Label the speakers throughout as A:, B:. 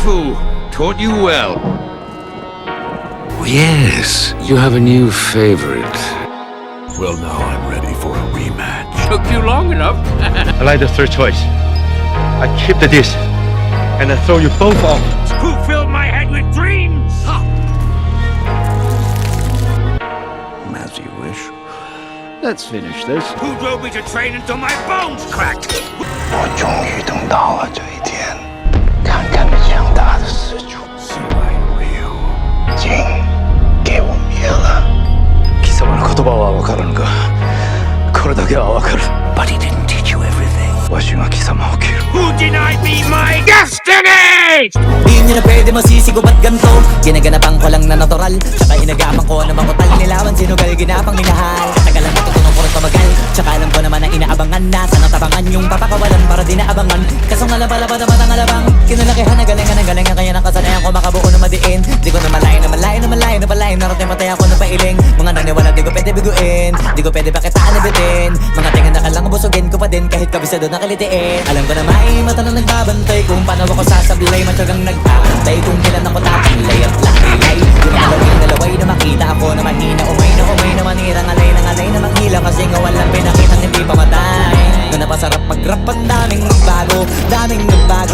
A: Fu taught you well.
B: Yes, you have a new favorite.
C: Well, now I'm ready for a rematch.
A: Took you long enough.
D: I like the third choice. I keep the dish, and I throw you both off.
A: Who filled my head with dreams?
C: As you wish. Let's finish this.
A: Who drove me to train until my bones cracked?
E: 我终于等到了这一天，看看这强大的四柱，
C: See why you.
E: 竟给我灭了。
C: 貴様の言葉は分からぬが、これだけは分かる。But he didn't teach you everything. わしが貴様を切る。
A: Who denied me my destiny?
F: Di nyo na pwede masisigo ba't ganito? Ginaganapan ko lang na natural, tsaka inagapan ko na makutal. Nilawan sinugal, ginapang minahal. Katagalan matutunan ko rin tumagal, tsaka alam ko naman na inaabangan na sana tabangan yung papakawalan para di naabangan. Kasong alaba-laba naman ang alabang kinalakihan na galingan kaya nakasanayan ko makabuo na madiin. Di ko na malayo na malayo na malayo na palayo. Narating patay ako na pailing. Mga naniwala di ko pwede biguin, di ko pwede pakitaan na bitin. Mga tingan na kalang busugin ko pa din kahit kabisado na kalitiin. Alam ko na may mata na nagbabantay kung paano ako sasablay. Matyagang nag-aantay kung kailan ako tatanglay at lakilay. Di na nalaway na makita ako na mahina. Umay na manirang alay na manghila. Kasi nga walang pinakitang hindi pamatay. Na napasarap mag-rap ang daming nagbago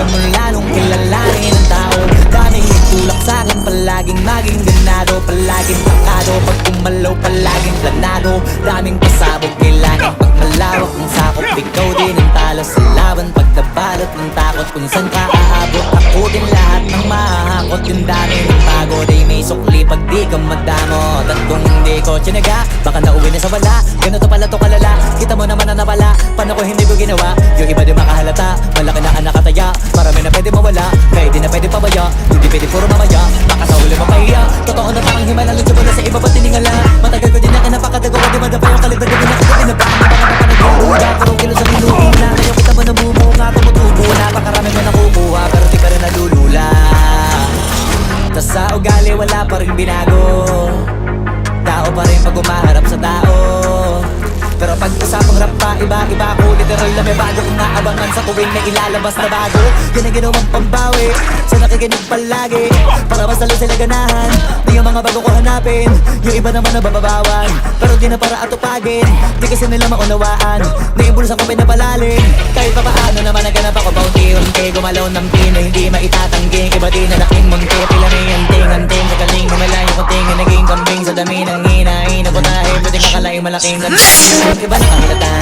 F: mula nung kilalanin ng tao. Daming nagtulak sa'kin, palaging maging ganado. Palaging takado, pag kumalaw palaging planado. Daming pasabog, kailangan pag malawak ang sakop. Ikaw din ang talo sa laban, pag nabalot ng takot. Kung saan ka aabot, ako din lahat ng mahahakot. Yung dami ng pagod ay may sukli pag di ka madamot. At kung hindi ko tinaga, baka nauwi na sa wala. Ganito pala to kalala, kita mo naman na nawala. Paano ko hindi ko ginawa, yung iba di makahalata. Malaki na anak kataya, marami na pwede mawala. Kaya di na pwede pabaya, hindi pwede puro mamaya. Baka sa huli mapahiya, totoo na parang himala. Lugyo mo na sa iba pa tiningala. Matagal ko din na kinapakadago ko, di madapa yung kalibad. Di nakagabi na ba, napanagulula. Puro kilo sa minuhula, ngayon kita mo nabumunga. Tumutubo na, pakarami mo nakukuha. Pero di pa rin nalulula. Tas sa ugali wala pa rin binago. Tao pa rin pag umaharap sa tao. Pero pag usapang rap pa, iba-iba ako. Literal na may bago kung naabangan sa tuwing na ilalabas na bago. Yan ang ginawang pambawi sa nakikinig palagi, para mas lalo sila ganahan. Di yung mga bago ko hanapin, yung iba naman nabababawan. Pero di na para atupagin, di kasi nila maunawaan. Naimbulsa ko pinapalalim, kahit pa paano naman naganap ako paunti-unti. Gumalaw ng pino, hindi maitatanggi. Iba di na laking munti, pila may anting-anting. Sa kaling malayo ko tingin, naging kambing sa dami ng hinahin. Nabunahin, pwede kakalaing malaking yung iba nakahalata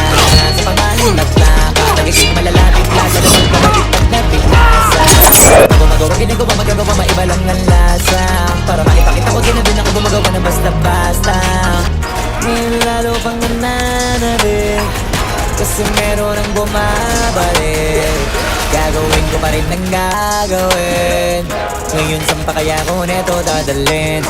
F: sa pamalinat na katagiging malalapit lasa na magpapagitag na piglasa. Gumagawa, ginagawa, magagawa, maiba lang ang lasa. Para maipakita ko, din ako gumagawa na basta-basta. Ngayon lalo pang nananabik, kasi meron ang bumabalik. Gagawin ko pa rin ng gagawin. Ngayon saan pa kaya ko neto dadalhin?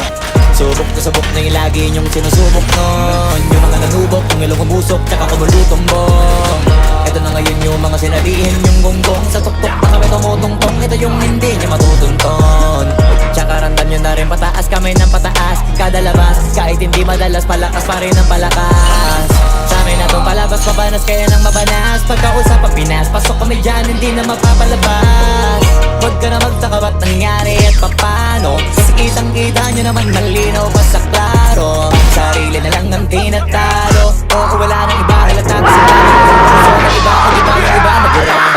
F: Subok na subok na yung lagi niyong sinusubok nun. Yung mga nanubok, yung ilong umusok, tsaka kumulutumbong. Ito na ngayon yung mga sinabihin yung gonggong. Sa tuktok na kami tumutungtong, ito yung hindi niya matutunton. Tsaka randam nyo na rin pataas, kamay ng pataas. Kada labas, kahit hindi madalas, palakas pa rin ang palakas. Sa amin na itong palabas, mabanas kaya nang mabanas. Pagkausap ang Pinas, pasok kami dyan, hindi na mapapalabas. Huwag ka na magtaka ba't nangyari at papano. Kasi kitang-kita nyo naman malinaw pa sa klaro. Sarili na lang ang tinatalo. Oo, wala nang iba, halata ko sa dami. Gusto na iba, kung iba yung iba, nagurado.